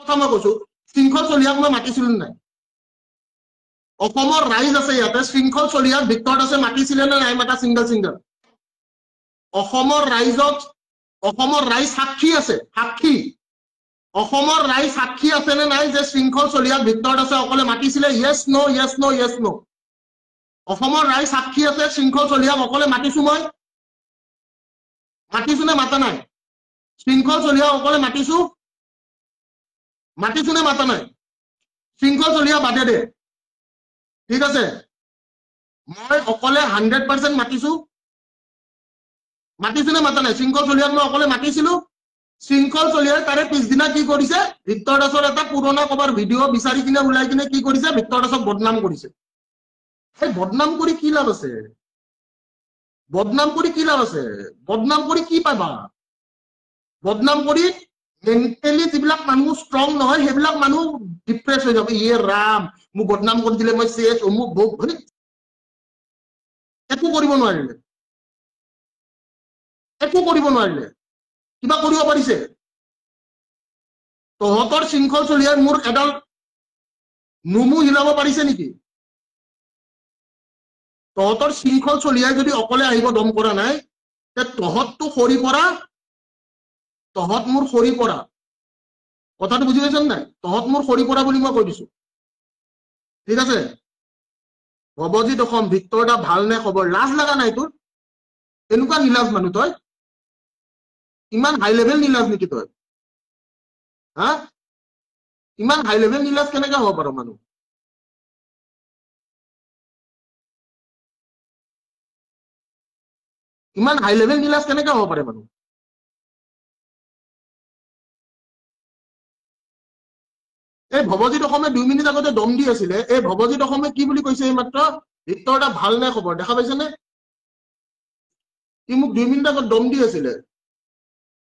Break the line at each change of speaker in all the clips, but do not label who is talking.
কথা মই কৈছো শৃংখল চলিয়াক মই মাতিছিলো নাই অসমৰ ৰাইজ আছে ইয়াতে শৃংখল চলিয়াক ভিতৰত আছে মাতিছিলে নে নাই মাতা সিঙ্গল অসমৰ ৰাইজ সাক্ষী আছে সাক্ষী অসমৰ ৰাইজ সাক্ষী আছে নে নাই যে শৃংখল চলিয়াক ভিতৰত আছে অকলে মাতিছিলে yes no অসমৰ ৰাইজ সাক্ষী আছে শৃংখল চলিয়াক অকলে মাতিছো মই মাতিছো নে মাতা নাই শৃংখল চলিয়াক অকলে মাতিছো নে মাতা নাই শৃংখল চলিয়াক বাদে দে ঠিক আছে মই অকলে 100% মাতিছো নে মাতা নাই শৃংখল চলিয়াক মই অকলে মাতিছিলো শৃংখল চলিয়াই তাৰে পিছদিনা কি কৰিছে ভিক্টৰ দাসৰ এটা পুৰণা কবাৰ ভিডিঅ' বিচাৰি কিনে ওলাই কিনে কি কৰিছে ভিক্টৰ দাসক বদনাম কৰিছে এই বদনাম কৰি কি লাভ আছে বদনাম কৰি কি পাবা বদনাম কৰি মেণ্টেলি যিবিলাক মানুহ ষ্ট্ৰং নহয় সেইবিলাক মানুহ ডিপ্ৰেছ হৈ যাব ইয়ে ৰাম মোক বদনাম কৰি দিলে মই চেচ অমুক ভোগ একো কৰিব নোৱাৰিলে কিবা কৰিব পাৰিছে তহঁতৰ শৃংখল চলিয়াই মোৰ এডাল নুমু হিলাব পাৰিছে নেকি তহঁতৰ শৃংখল চলিয়াই যদি অকলে আহিব দম কৰা নাই তে তহঁতটো সৰি পৰা তহঁত মোৰ সৰি পৰা কথাটো বুজি পাইছ নাই তহঁত মোৰ সৰি পৰা বুলি মই কৈ দিছো ঠিক আছে ভৱজিৎ অসম ভিক্টৰ দা ভাল নে খবৰ লাজ লগা নাই তোৰ এনেকুৱা নিলাজ মানুহ তই ইমান হাই লেভেল নিলাজ নেকি তই হা ইমান হাই লেভেল নিলাজ কেনেকৈ হ'ব পাৰ মানুহ ইমান হাই লেভেল নিলাজ কেনেকৈ হ'ব পাৰে মানুহ এই ভৱজিৎ অসমে 2 মিনিট আগতে দম দি আছিলে এই ভৱজিৎ অসমে কি বুলি কৈছে এই মাত্ৰ ভিক্টৰ দা ভাল নে খবৰ দেখা পাইছেনে কি মোক 2 মিনিট আগত দম দি আছিলে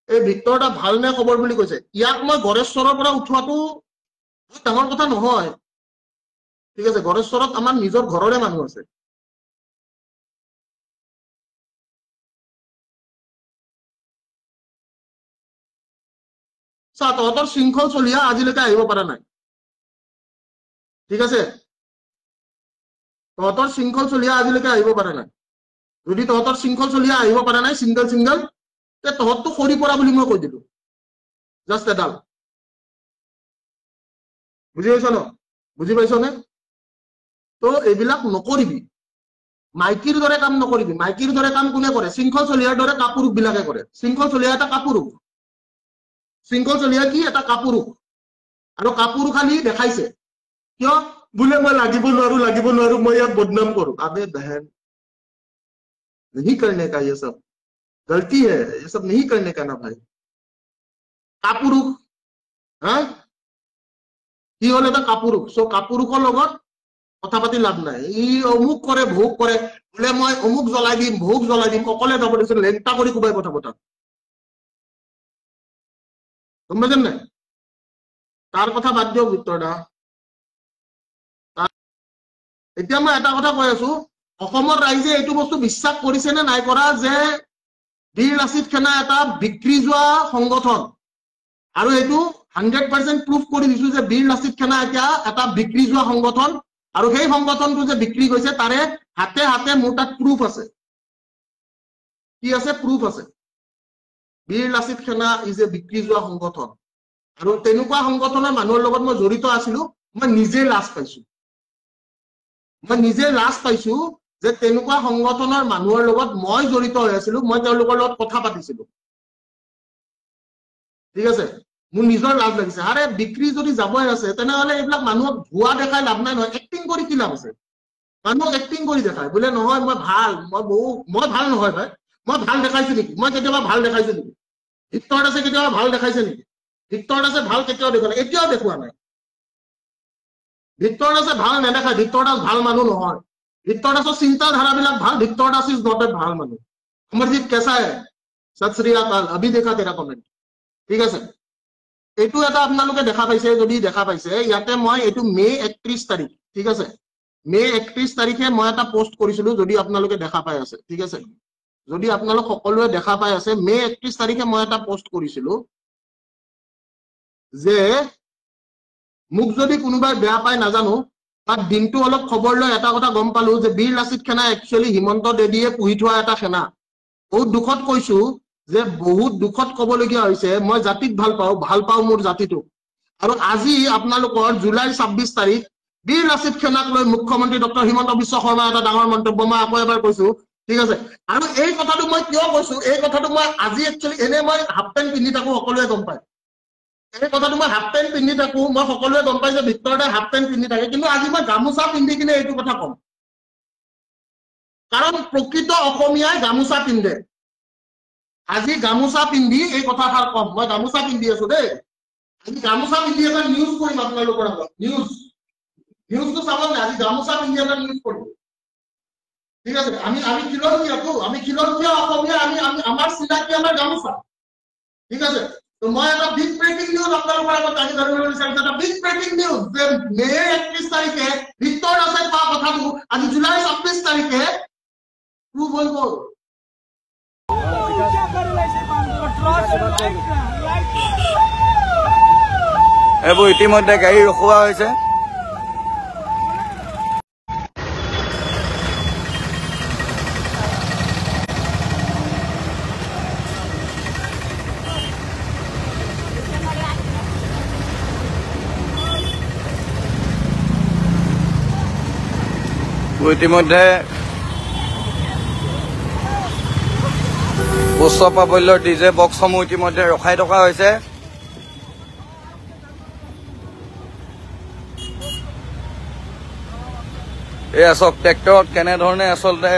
এই ভিক্টৰ দা ভাল নে খবৰ বুলি কৈছে ইয়াক মই গৰেশ্বৰৰ পৰা উঠোৱাটো ডাঙৰ কথা নহয় ঠিক আছে গৰেশ্বৰত আমাৰ নিজৰ ঘৰৰে মানুহ আছে চা তহঁতৰ শৃংখল চলিয়া আজিলৈকে আহিব পৰা নাই ঠিক আছে তহঁতৰ শৃংখল চলিয়া আজিলৈকে আহিব পৰা নাই যদি তহঁতৰ শৃংখল চলিয়া আহিব পৰা নাই সিঙ্গল তে তহঁতটো সৰি পৰা বুলি মই কৈ দিলো জাষ্ট এডাল বুজি পাইছ নে তো এইবিলাক নকৰিবি মাইকীৰ দৰে কাম নকৰিবি মাইকীৰ দৰে কাম কোনে কৰে শৃংখল চলিয়াৰ দৰে কাপুৰুষ বিলাকে কৰে শৃংখল চলিয়া এটা কাপুৰুষ শৃংখল চলিয়া কি এটা কাপুৰুষ আৰু কাপুৰুষালি দেখাইছে কিয় বোলে মই লাগিব নোৱাৰো মই ইয়াক বদনাম কৰো আবে बहन नहीं करने का ये सब गलती है ये सब नहीं करने का ना भाई कापुरुष हाँ কি হল এটা কাপুৰুষ সো কাপুৰুষৰ লগত কথা পাতি লাভ নাই ই অমুক কৰে ভোগ কৰে বোলে মই অমুক জ্বলাই দিম ভোগ জ্বলাই দিম অকলে যাব দিছিল লেংটা কৰি কুবাই কথা পতা গম পাইছেন নাই তাৰ কথা বাদ দিয়ক ভিক্টৰ দা এতিয়া মই এটা কথা কৈ আছো অসমৰ ৰাইজে এইটো বস্তু বিশ্বাস কৰিছে নে নাই কৰা যে বীৰ লাচিত সেনা এটা বিক্ৰী যোৱা সংগঠন আৰু এইটো 100% প্ৰুফ কৰি দিছো যে বীৰ লাচিত সেনা এতিয়া এটা বিক্ৰী যোৱা সংগঠন আৰু সেই সংগঠনটো যে বিক্ৰী গৈছে তাৰে হাতে হাতে মোৰ তাত প্ৰুফ আছে কি আছে প্ৰুফ আছে বীৰ লাচিত সেনা ইজ এ বিক্ৰী যোৱা সংগঠন আৰু তেনেকুৱা সংগঠনৰ মানুহৰ লগত মই জড়িত আছিলো মই নিজে লাজ পাইছো যে তেনেকুৱা সংগঠনৰ মানুহৰ লগত মই জড়িত হৈ আছিলো মই তেওঁলোকৰ লগত কথা পাতিছিলো ঠিক আছে মোৰ নিজৰ লাজ লাগিছে আৰে বিক্ৰী যদি যাবই আছে তেনেহলে এইবিলাক মানুহক ভুৱা দেখাই লাভ নাই নহয় এক্টিং কৰি কি লাভ আছে মানুহক এক্টিং কৰি দেখায় বোলে নহয় মই ভাল নহয় ভাই মই ভাল দেখাইছো নেকি মই কেতিয়াবা ভাল দেখাইছো নেকি ভিক্টৰ দাসে কেতিয়াবা ভাল দেখাইছে নেকি ভিক্টৰ দাসে ভাল কেতিয়াও দেখুৱা নাই এতিয়াও দেখুৱা নাই ভিক্টৰ দাসে ভাল নেদেখায় ভিক্টৰ দাস ভাল মানুহ নহয় ভিক্টৰ দাসৰ চিন্তাধাৰাবিলাক ভাল Victor Das is not a ভাল মানুহ অমৰজিৎ কেঁচা है सत श्री अकाल अभी देखा तेरा कमेंट ঠিক আছে এইটো এটা আপোনালোকে দেখা পাইছে যদি দেখা পাইছে ইয়াতে মই এইটো মে 31 তাৰিখ ঠিক আছে মে 31 তাৰিখে মই এটা পোষ্ট কৰিছিলো যদি আপোনালোকে দেখা পাই আছে ঠিক আছে যদি আপোনালোক সকলোৱে দেখা পাই আছে মে 31 তাৰিখে মই এটা পোষ্ট কৰিছিলো যে মোক যদি কোনোবাই বেয়া পায় নাজানো তাত দিনটো অলপ খবৰ লৈ এটা কথা গম পালো যে বীৰ লাচিত সেনা একচুৱেলি হিমন্ত দেদিয়ে পুহি থোৱা এটা সেনা বহুত দুখত কৈছো যে বহুত দুখত কবলগীয়া হৈছে মই জাতিক ভাল পাওঁ মোৰ জাতিটোক আৰু আজি আপোনালোকৰ জুলাই 26 তাৰিখ বীৰ লাচিত সেনাক লৈ মুখ্যমন্ত্ৰী ডক্টৰ হিমন্ত বিশ্ব শৰ্মা এটা ডাঙৰ মন্তব্য মই আকৌ এবাৰ কৈছো ঠিক আছে আৰু এই কথাটো মই কিয় কৈছো এই কথাটো মই আজি একচুৱেলি এনে মই হাফ পেন্ট পিন্ধি থাকো সকলোৱে গম পায় এই কথাটো মই হাফ পেন্ট পিন্ধি থাকো মই সকলোৱে গম পাই যে ভিতৰতে হাফ পেন্ট পিন্ধি থাকে কিন্তু আজি মই গামোচা পিন্ধি কিনে এইটো কথা কম কাৰণ প্ৰকৃত অসমীয়াই গামোচা পিন্ধে আজি গামোচা পিন্ধি এই কথাষাৰ কম মই গামোচা পিন্ধি আছো দেই আজি গামোচা পিন্ধি এটা নিউজ কৰিম আপোনালোকৰ আগত নিউজটো চাব নাই আজি গামোচা পিন্ধি এটা নিউজ কৰিম ঠিক আছে আমি খিলঞ্জীয়া অসমীয়া আমি আমাৰ চিনাকি আমাৰ গামোচা ঠিক আছে তো মই এটা বিগ ব্ৰেকিং নিউজ আপোনালোকৰ আগত আজি জানিব বিচাৰিছো এটা বিগ ব্ৰেকিং নিউজ যে মে 31 তাৰিখে ভিক্টৰ দাসে কোৱা কথাটো আজি জুলাই 26 তাৰিখে প্ৰুভ হৈ গ'ল
এইবোৰ ইতিমধ্যে গাড়ী ৰখোৱা হৈছে ইতিমধ্যে উচ্চ প্ৰাবল্যৰ ডিজে বক্সসমূহ ইতিমধ্যে ৰখাই থকা হৈছে এয়া চব ট্ৰেক্টৰত কেনেধৰণে আচলতে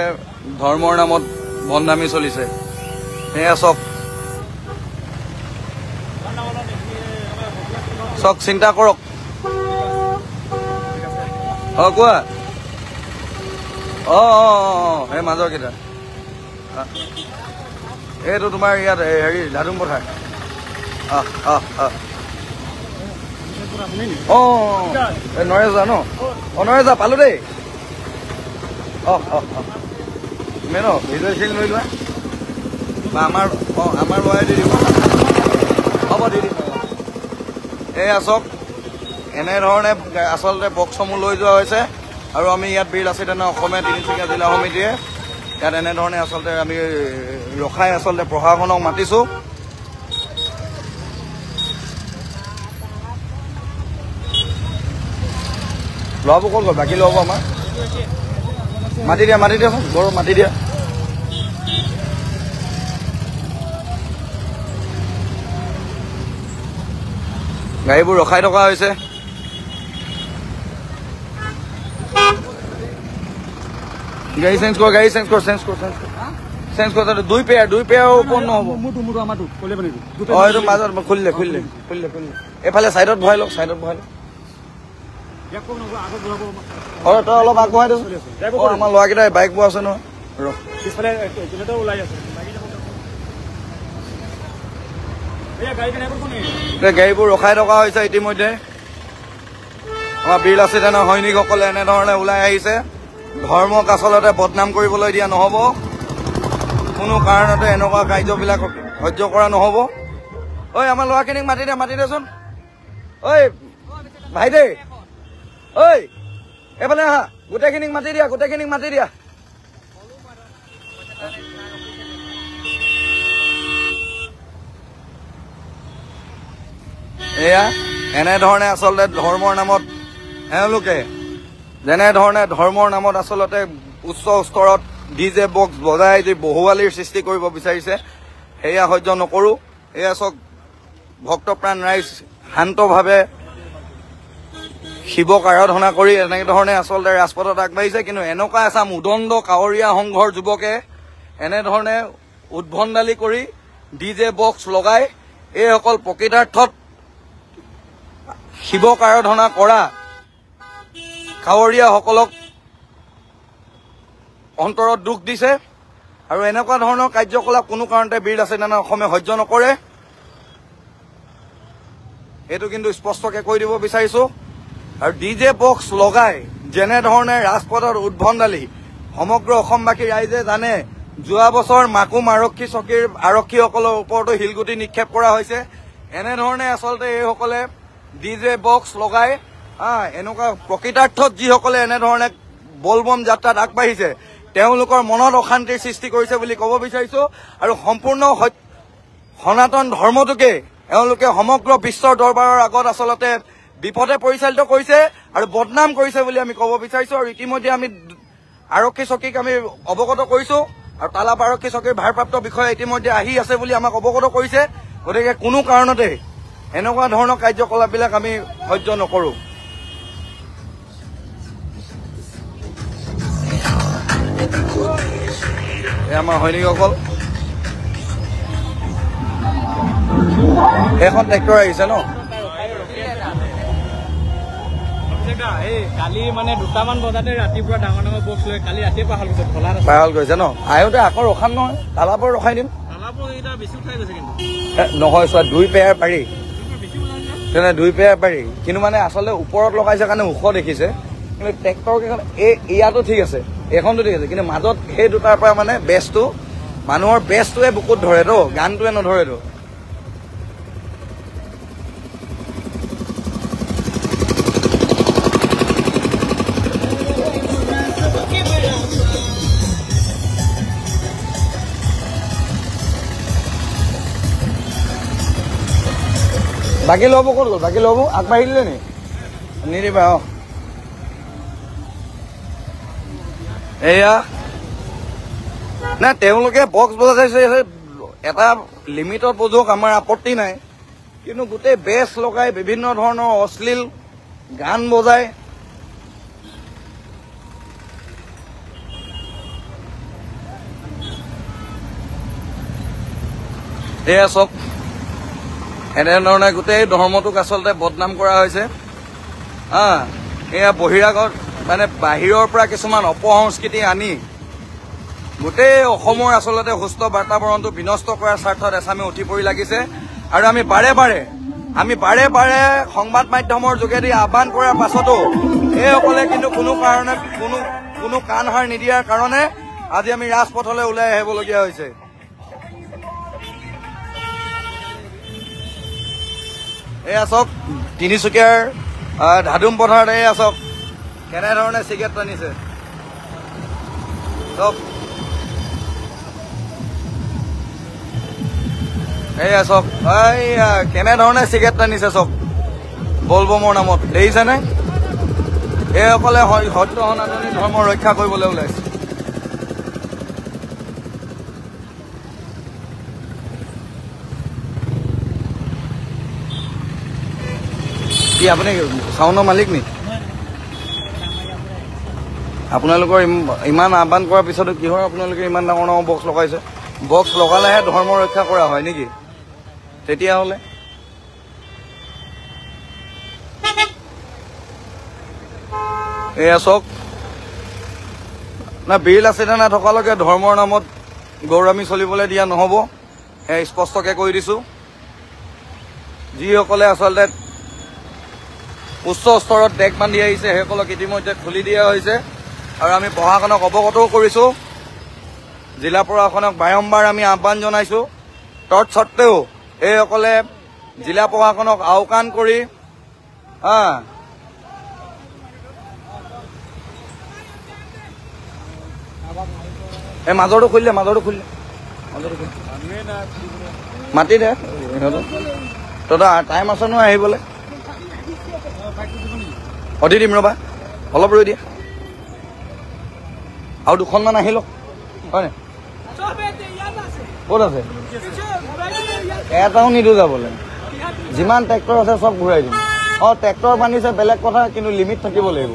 ধৰ্মৰ নামত বদনামি চলিছে এয়া চব চিন্তা কৰক কোৱা এই মাজৰ কেইটা এইটো তোমাৰ ইয়াত হেৰি লাডুম পথাৰ নৰেজা ন নৰেজা পালো দেই মেন ভিডিঅ' চিন লৈ লোৱা বা আমাৰ লৰাই দি দিব হ'ব দি দিম এয়া চব এনেধৰণে আচলতে বক্সসমূহ লৈ যোৱা হৈছে আৰু আমি ইয়াত বীৰ লাচিত সেনা অসমীয়া তিনিচুকীয়া জিলা সমিতিয়ে ইয়াত এনেধৰণে আচলতে আমি ৰখাই আচলতে প্ৰশাসনক মাতিছো ল'ব ক'ত গ'ল বাকী ল'ব আমাৰ মাতি দিয়াচোন গৌৰৱ মাতি দিয়া গাড়ীবোৰ ৰখাই থকা হৈছে গাড়ী চেঞ্জ কৰ দুই পেয়াৰ ওপৰত নহ'ব এইটো মাজত খুলিলে এইফালে চাইডত ভৰাই লওক তই অলপ আগবঢ়াই দেচোন আমাৰ ল'ৰাকেইটা বাইক বোৰ আছে নহয় গাড়ীবোৰ ৰখাই থকা হৈছে ইতিমধ্যে আমাৰ বীৰ লাচিত সেনা সৈনিকসকলে এনেধৰণে ওলাই আহিছে ধৰ্মক আচলতে বদনাম কৰিবলৈ দিয়া নহ'ব কোনো কাৰণতে এনেকুৱা কাৰ্যবিলাক সহ্য কৰা নহ'ব ঐ আমাৰ ল'ৰাখিনিক মাতি দেচোন ঐ ভাইটি ঐ এইফালে আহা গোটেইখিনিক মাতি দিয়া এয়া এনেধৰণে আচলতে ধৰ্মৰ নামত এওঁলোকে যেনেধৰণে ধৰ্মৰ নামত আচলতে উচ্চ স্তৰত ডিজে বক্স বজাই যি বহুৱালিৰ সৃষ্টি কৰিব বিচাৰিছে সেয়া সহ্য নকৰোঁ এয়া চাওক ভক্তপ্ৰাণ ৰাইজ শান্তভাৱে শিৱক আৰাধনা কৰি এনেধৰণে আচলতে ৰাজপথত আগবাঢ়িছে কিন্তু এনেকুৱা এচাম উদণ্ড কাৱৰীয়া সংঘৰ যুৱকে এনেধৰণে উদ্ভণ্ডালি কৰি ডিজে বক্স লগাই এইসকল প্ৰকৃতাৰ্থত শিৱক আৰাধনা কৰা কাৱৰীয়াসকলক অন্তৰত দুখ দিছে আৰু এনেকুৱা ধৰণৰ কাৰ্যকলাপ কোনো কাৰণতে বীৰ লাচিত সেনা অসমে সহ্য নকৰে এইটো কিন্তু স্পষ্টকৈ কৈ দিব বিচাৰিছো আৰু ডিজে বক্স লগাই যেনেধৰণে ৰাজপথত উদ্ভণ্ডালি সমগ্ৰ অসমবাসী ৰাইজে জানে যোৱা বছৰ মাকুম আৰক্ষী চকীৰ আৰক্ষীসকলৰ ওপৰতো শিলগুটি নিক্ষেপ কৰা হৈছে এনেধৰণে আচলতে এইসকলে DJ বক্স লগাই এনেকুৱা প্ৰকৃতাৰ্থত যিসকলে এনেধৰণে বলবম যাত্ৰাত আগবাঢ়িছে তেওঁলোকৰ মনত অশান্তিৰ সৃষ্টি কৰিছে বুলি ক'ব বিচাৰিছো আৰু সম্পূৰ্ণ সনাতন ধৰ্মটোকে এওঁলোকে সমগ্ৰ বিশ্বৰ দৰবাৰৰ আগত আচলতে বিপদে পৰিচালিত কৰিছে আৰু বদনাম কৰিছে বুলি আমি ক'ব বিচাৰিছো আৰু ইতিমধ্যে আমি আৰক্ষী চকীক আমি অৱগত কৰিছো আৰু তালাপ আৰক্ষী চকীৰ ভাৰপ্ৰাপ্ত বিষয়া ইতিমধ্যে আহি আছে বুলি আমাক অৱগত কৰিছে গতিকে কোনো কাৰণতে এনেকুৱা ধৰণৰ কাৰ্যকলাপবিলাক আমি সহ্য নকৰো আমাৰ সৈনিকসকল এখন ট্ৰেক্টৰ আহিছে ন
কালি মানে 2টামান বজাতে ৰাতিপুৱা ডাঙৰ ডাঙৰ বক্স লৈ কালি ৰাতিয়ে
পাহল গৈছে ন আহোঁতে আকৌ ৰখাম নহয় তালাবৰ ৰখাই দিম
বেছি উঠাই গৈছে কিন্তু
নহয় চোৱা 2 পেয়াৰ পাৰি তেনে 2 পেয়াৰ পাৰি কিন্তু মানে আচলতে ওপৰত লগাইছে কাৰণে ওখ দেখিছে কিন্তু ট্ৰেক্টৰ কেইখন ইয়াতো ঠিক আছে এইখনতো ঠিক আছে কিন্তু মাজত সেই দুটাৰ পৰা মানে বেছটো মানুহৰ বেছটোৱে বুকুত ধৰেতো গানটোৱে নধৰেতো বাকী ল'ব ক'ত গ'ল বাকী ল'ব আগবাঢ়ি দিলে নি নিদিবা এয়া না তেওঁলোকে বক্স বজাইছে এটা লিমিটত বজাওক আমাৰ আপত্তি নাই কিন্তু গোটেই বেছ লগাই বিভিন্ন ধৰণৰ অশ্লীল গান বজাই এয়া চব এনেধৰণে গোটেই ধৰ্মটোক আচলতে বদনাম কৰা হৈছে এয়া বহিৰাগত মানে বাহিৰৰ পৰা কিছুমান অপসংস্কৃতি আনি গোটেই অসমৰ আচলতে সুস্থ বাতাবৰণটো বিনষ্ট কৰাৰ স্বাৰ্থত এছামে উঠি পৰি লাগিছে আৰু আমি বাৰে বাৰে সংবাদ মাধ্যমৰ যোগেদি আহ্বান কৰাৰ পাছতো এইসকলে কিন্তু কোনো কাৰণে কোনো কাণ সাৰ নিদিয়াৰ কাৰণে আজি আমি ৰাজপথলৈ ওলাই আহিবলগীয়া হৈছে এয়া চাওক তিনিচুকীয়াৰ ধাদুম পথাৰত এয়া চাওক কেনেধৰণে চিগাৰেট টানিছে চব এয়া চাওক এইয়া কেনেধৰণে চিগাৰেট টানিছে চব বলবমৰ নামত দেখিছেনে এইসকলে সত্য সনাতনী ধৰ্ম ৰক্ষা কৰিবলৈ ওলাইছে কি আপুনি চাউণ্ডৰ মালিক নি আপোনালোকৰ ইমান আহ্বান কৰাৰ পিছতো কিহৰ আপোনালোকে ইমান ডাঙৰ ডাঙৰ বক্স লগাইছে বক্স লগালেহে ধৰ্ম ৰক্ষা কৰা হয় নেকি তেতিয়াহ'লে এয়া চাওক না বীৰ লাচিত থকালৈকে ধৰ্মৰ নামত গৌৰামী চলিবলৈ দিয়া নহ'ব এয়া স্পষ্টকৈ কৈ দিছোঁ যিসকলে আচলতে উচ্চ স্তৰত ডেক বান্ধি আহিছে সেইসকলক ইতিমধ্যে খুলি দিয়া হৈছে আৰু আমি প্ৰশাসনক অৱগতও কৰিছোঁ জিলা প্ৰশাসনক বাৰম্বাৰ আমি আহ্বান জনাইছোঁ তৎসত্ত্বেও এইসকলে জিলা প্ৰশাসনক আওকাণ কৰি এই মাজৰটো খুলিলে মাতি দে তই টাইম আছে নহয় আহিবলৈ অধি দিম ৰ'বা অলপ ৰৈ দিয়া আৰু দুখনমান আহিল হয়নে ক'ত আছে এটাও নিদিওঁ যাবলৈ যিমান ট্ৰেক্টৰ আছে চব ঘূৰাই দিম ট্ৰেক্টৰ বান্ধিছে বেলেগ কথা কিন্তু লিমিট থাকিব লাগিব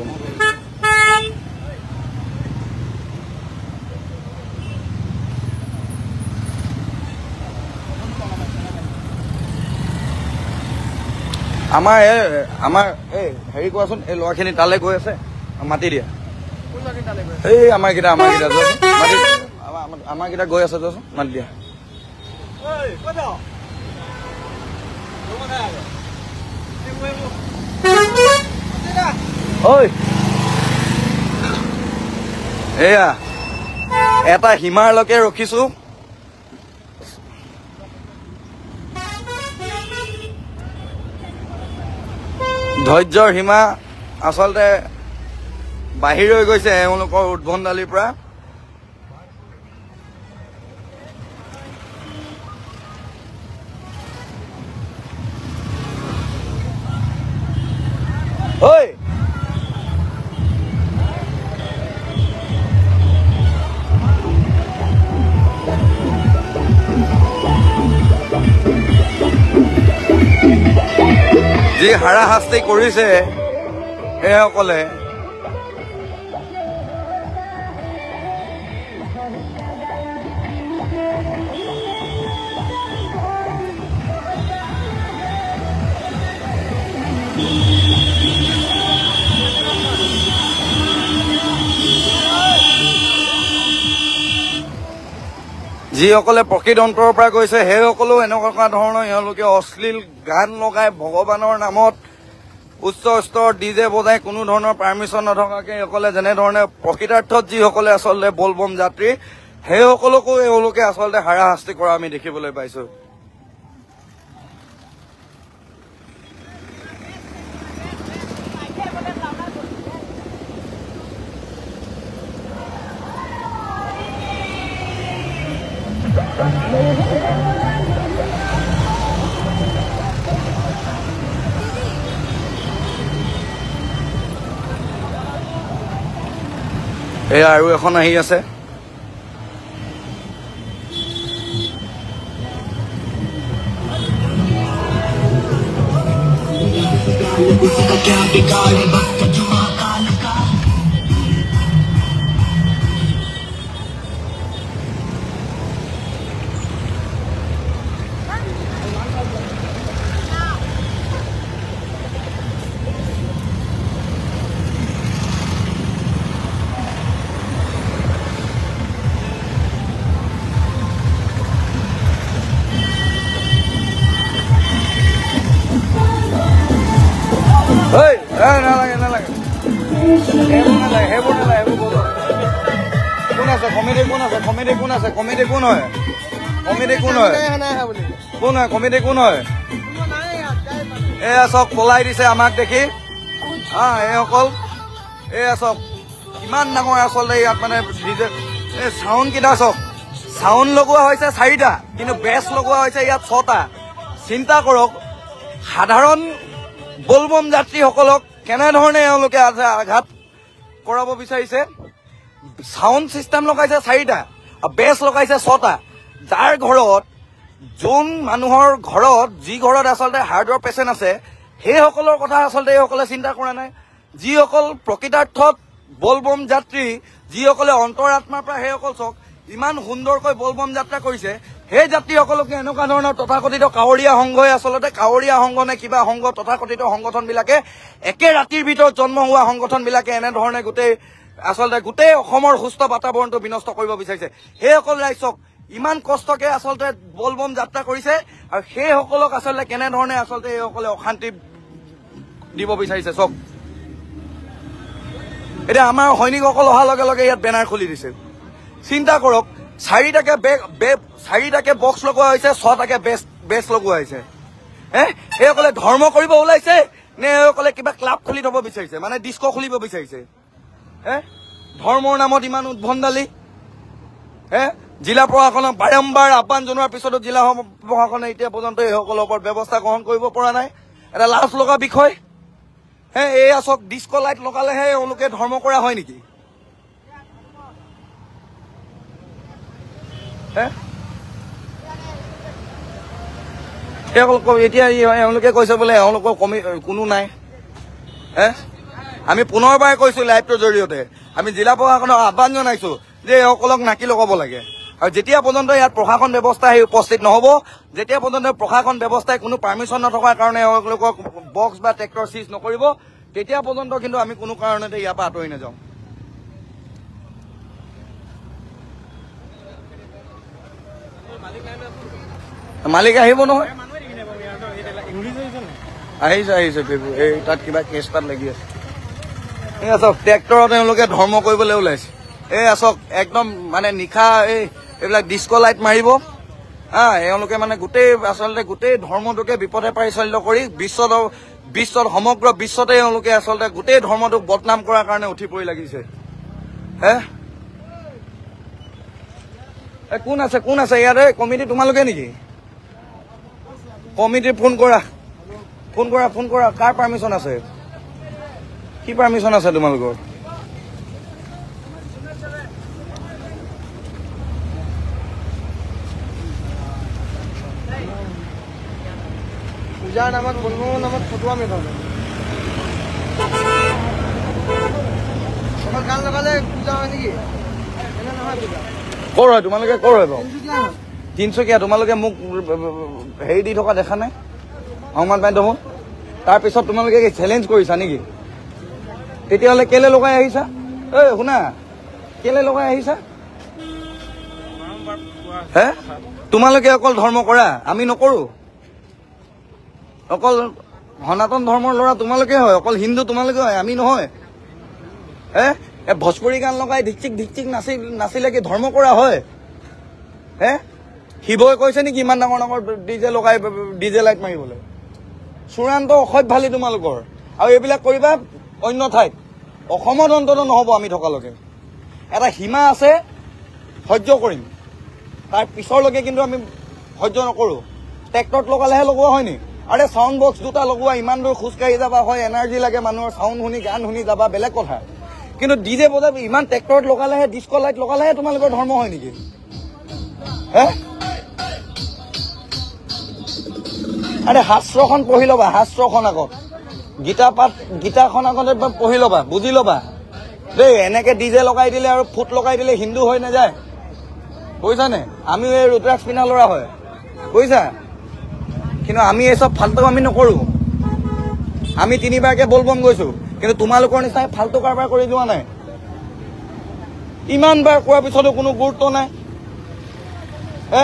আমাৰ এই হেৰি কোৱাচোন এই ল'ৰাখিনি তালৈ গৈ আছে মাতি দিয়া এই আমাৰ কেইটা গৈ আছে যোৱাচোন মাতি দিয়া এয়া এটা সীমাৰলৈকে ৰখিছো ধৈৰ্যৰ সীমা আচলতে বাহিৰ হৈ গৈছে এওঁলোকৰ উদ্ভণ্ডালিৰ পৰা। ঐ যি হাৰাশাস্তি কৰিছে সেইসকলে যিসকলে প্ৰকৃত অন্তৰৰ পৰা গৈছে সেইসকলেও এনেকুৱা ধৰণৰ এওঁলোকে অশ্লীল গান লগাই ভগৱানৰ নামত উচ্চ স্তৰ ডিজে বজাই কোনো ধৰণৰ পাৰ্মিশ্যন নথকাকে এইসকলে যেনেধৰণে প্ৰকৃতাৰ্থত যিসকলে আচলতে বলবম যাত্ৰী সেইসকলকো এওঁলোকে আচলতে হাৰাশাস্তি কৰা আমি দেখিবলৈ পাইছো। এয়া আৰু এখন আহি আছে। নালাগে নালাগে সেইবোৰ নালাগে সেইবোৰ কোন আছে কমিটি কোন আছে কমিটি কোন আছে কমিটি কোন হয় কমিটি কোন হয় কোন হয় কমিটি কোন হয় এয়া চব পলাই দিছে আমাক দেখি এইসকল এয়া চব কিমান ডাঙৰ আচলতে ইয়াত মানে এই চাউণ্ড কেইটা চব চাউণ্ড লগোৱা হৈছে 4টা কিন্তু বেছ লগোৱা হৈছে ইয়াত 6টা। চিন্তা কৰক সাধাৰণ বলবম যাত্ৰীসকলক কেনেধৰণে এওঁলোকে আঘাত কৰাব বিচাৰিছে। চাউণ্ড চিষ্টেম লগাইছে 4টা আৰু বেছ লগাইছে 6টা। যাৰ ঘৰত যোন মানুহৰ ঘৰত যি ঘৰত আচলতে হাৰ্টৰ পেচেণ্ট আছে সেইসকলৰ কথা আচলতে এইসকলে চিন্তা কৰা নাই। যিসকল প্ৰকৃতাৰ্থত বলবম যাত্ৰী যিসকলে অন্তৰাত্মাৰ পৰা সেইসকল চক ইমান সুন্দৰকৈ বলবম যাত্ৰা কৰিছে সেই যাত্ৰীসকলকে এনেকুৱা ধৰণৰ তথাকথিত কাৱৰীয়া সংঘই আচলতে কাৱৰীয়া সংঘ নে কিবা সংঘ তথাকথিত সংগঠনবিলাকে একে ৰাতিৰ ভিতৰত জন্ম হোৱা সংগঠনবিলাকে এনেধৰণে গোটেই অসমৰ সুস্থ বাতাবৰণটো বিনষ্ট কৰিব বিচাৰিছে। সেইসকল ৰাইজক ইমান কষ্টকে আচলতে বলবম যাত্ৰা কৰিছে আৰু সেইসকলক আচলতে কেনেধৰণে আচলতে এইসকলে অশান্তি দিব বিচাৰিছে চব। এতিয়া আমাৰ সৈনিকসকল অহাৰ লগে লগে ইয়াত বেনাৰ খুলি দিছে। চিন্তা কৰক 4টাকে বক্স লগোৱা হৈছে 6টাকে বেছ লগোৱা হৈছে। এইসকলে ধৰ্ম কৰিব ওলাইছে নে এইসকলে কিবা ক্লাব খুলি থব বিচাৰিছে মানে ডিস্কো খুলিব বিচাৰিছে। ধৰ্মৰ নামত ইমান উদ্ভণ্ডালি। জিলা প্ৰশাসনক বাৰম্বাৰ আহ্বান জনোৱাৰ পিছতো জিলা প্ৰশাসনে এতিয়া পৰ্যন্ত এইসকলৰ ওপৰত ব্যৱস্থা গ্ৰহণ কৰিব পৰা নাই। এটা লাজ লগা বিষয়। এই আচক ডিস্কো লাইট লগালেহে এওঁলোকে ধৰ্ম কৰা হয় নেকি? এতিয়া এওঁলোকে কৈছে বোলে এওঁলোকৰ কোনো নাই। আমি পুনৰবাৰ কৈছো লাইভটোৰ জৰিয়তে আমি জিলা প্ৰশাসনক আহ্বান জনাইছো যে এওঁলোকক নাকি লগাব লাগে। আৰু যেতিয়া পৰ্যন্ত ইয়াত প্ৰশাসন ব্যৱস্থা উপস্থিত নহব, যেতিয়া পৰ্যন্ত প্ৰশাসন ব্যৱস্থাই কোনো পাৰ্মিশ্যন নথকাৰ কাৰণে এওঁলোকক বক্স বা ট্ৰেক্টৰ চিজ নকৰিব তেতিয়া পৰ্যন্ত কিন্তু আমি কোনো কাৰণতে ইয়াৰ পৰা আঁতৰি নাযাওঁ। মালিক আহিব নহয়, আহিছে এই তাত কিবা কেছ তাত লাগি আছে। এই আচক ট্ৰেক্টৰত তেওঁলোকে ধৰ্ম কৰিবলৈ ওলাইছে। এই আচক একদম মানে নিশা এইবিলাক ডিস্কো লাইট মাৰিব। এওঁলোকে মানে গোটেই ধৰ্মটোকে বিপথে পৰিচালিত কৰি বিশ্বত সমগ্ৰ বিশ্বতে এওঁলোকে আচলতে গোটেই ধৰ্মটোক বদনাম কৰাৰ কাৰণে উঠি পৰি লাগিছে হে কোন আছে ইয়াৰে কমিটি তোমালোকে নেকি কমিটি ফোন কৰা কাৰ পাৰ্মিশ্যন আছে কি পাৰ্মিশ্যন আছে তোমালোকৰ
পূজাৰ নামত বন্ধুৰ নামত ফটোৱা মেঘাল গান লগালে পূজা হয় নেকি এনে নহয় পূজা
কৰ হয় তোমালোকে কৰ হয় বাৰু তিনিচুকীয়া তোমালোকে মোক হেৰি দি থকা দেখা নাই সংবাদ মাধ্যমত তাৰপিছত তোমালোকে চেলেঞ্জ কৰিছা নেকি তেতিয়াহ'লে কেলে লগাই আহিছা ঐ শুনা কেলে লগাই আহিছা হে তোমালোকে অকল ধৰ্ম কৰা আমি নকৰো অকল সনাতন ধৰ্মৰ ল'ৰা তোমালোকে হয় অকল হিন্দু তোমালোকে হয় আমি নহয় হে ভোজপুৰী গান লগাই ধিকচিক নাচিলে কি ধৰ্ম কৰা হয় হে শিৱই কৈছে নেকি ইমান ডাঙৰ ডিজে লগাই ডিজে লাইট মাৰিবলৈ চূড়ান্ত অসভ্যালি তোমালোকৰ আৰু এইবিলাক কৰিবা অন্য ঠাইত অসমত অন্তত নহ'ব আমি থকালৈকে এটা সীমা আছে সহ্য কৰিম তাৰ পিছৰলৈকে কিন্তু আমি সহ্য নকৰোঁ ট্ৰেক্টৰত লগালেহে লগোৱা হয় নি আৰে সাউণ্ড বক্স দুটা লগোৱা ইমান দূৰ খোজকাঢ়ি যাবা হয় এনাৰ্জি লাগে মানুহৰ চাউণ্ড শুনি গান শুনি যাবা বেলেগ কথা কিন্তু ডিজে বজাব ইমান ট্ৰেক্টৰত লগালেহে ডিস্ক' লাইট লগালেহে তোমালোকৰ ধৰ্ম হয় নেকি হে আৰে শাস্ত্ৰখন পঢ়ি ল'বা শাস্ত্ৰখন আগত গীতাখন আগতে পঢ়ি ল'বা বুজি ল'বা দেই এনেকে ডিজে লগাই দিলে আৰু ফুট লগাই দিলে হিন্দু হৈ নাযায় বুজিছানে আমিও এই ৰুদ্ৰাক্ষ পিন্ধা ল'ৰা হয় বুজিছা কিন্তু আমি এই চব ফাল্টু আমি নকৰোঁ আমি 3বাৰকে বলবম গৈছোঁ কিন্তু তোমালোকৰ নিচিনাই ফাল্টু কাৰবাৰ কৰি যোৱা নাই ইমান বাৰ কোৱাৰ পিছতো কোনো গুৰুত্ব নাই হে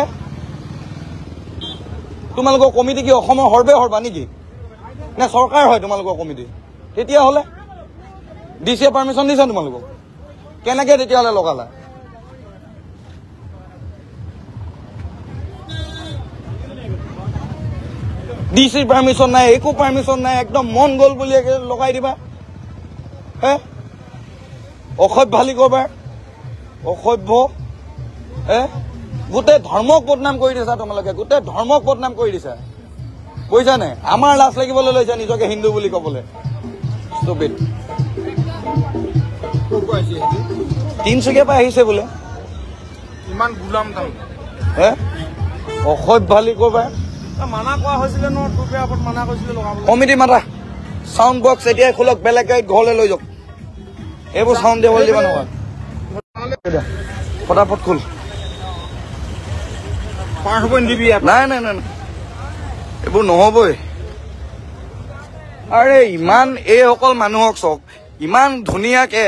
তোমালোকৰ কমিটি কি অসমৰ সৰ্বা নেকি নে চৰকাৰ হয় তোমালোকৰ কমিটি তেতিয়াহ'লে ডিচিয়ে পাৰ্মিশ্যন দিছে তোমালোকক কেনেকে তেতিয়াহ'লে লগালা ডিচিৰ পাৰ্মিশ্যন নাই একো পাৰ্মিশ্যন নাই একদম মন গ'ল বুলি লগাই দিবা হে অসভ্যালি কৰবাৰ অসভ্য হে গোটেই ধৰ্মক বদনাম কৰি দিছা তোমালোকে গোটেই ধৰ্মক বদনাম কৰি দিছা বুজিছানে আমাৰ লাজ লাগিবলৈ লৈছা নিজকে হিন্দু বুলি ক'বলৈ ষ্টুপিড তিনিচুকীয়াৰ পৰা আহিছে বোলে
ইমান গোলাম দাম
হে অসভ্যালি কৰবাৰ
মানা কৰা হৈছিলে ন তোকে আগত মানা কৰিছিলে লগাবলৈ
কমিটি মাতা চাউণ্ড বক্স এতিয়াই খোলক বেলেগ গাড়ীত ঘৰলৈ লৈ যাওক এইবোৰ চাউণ্ড দিবলৈ দিব নহয় ফটাফট খোল
পাৰ হ'ব নিদিবি
নাই এইবোৰ নহবই আৰে ইমান এইসকল মানুহক চাওক ইমান ধুনীয়াকে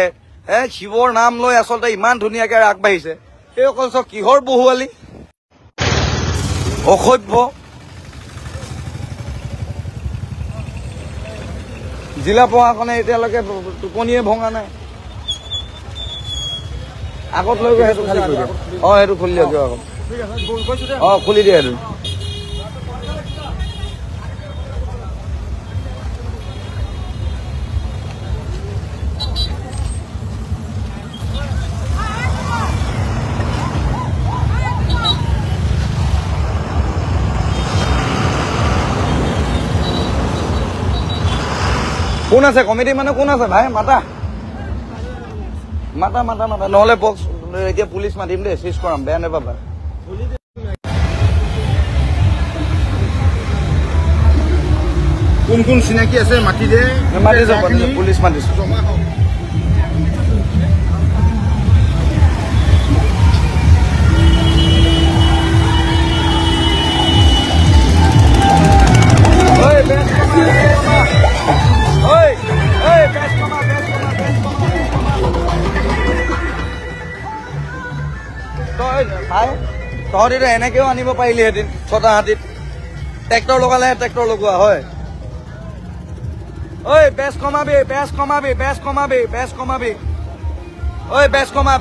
শিৱৰ নাম লৈ আচলতে ইমান ধুনীয়াকে আগবাঢ়িছে এইসকল চাওক কিহৰ বহুৱালি অসভ্য জিলা প্ৰশাসনে এতিয়ালৈকে টোপনিয়ে ভঙা নাই আগত লৈ গৈ সেইটো খালি কৰি দিয়া সেইটো খুলি দিয়া কিয় আগত খুলি দিয়া সেইটো কোন আছে কমিটি মানে কোন আছে ভাই মাতা নহ'লে বক্স এতিয়া পুলিচ মাতিম দেই চিজ কৰাম বেয়া নাপাবা
কোন চিনাকি আছে মাতি দে
মাতি যাব পুলিচ মাতিছো তহঁতি এনেকেও আনিব পাৰিলিহেঁতেন ছটা হাতীত ট্ৰেক্টৰ লগালেহে ট্ৰেক্টৰ লগোৱা হয় ঐ বেছ কমাবি ঐ বেছ কমা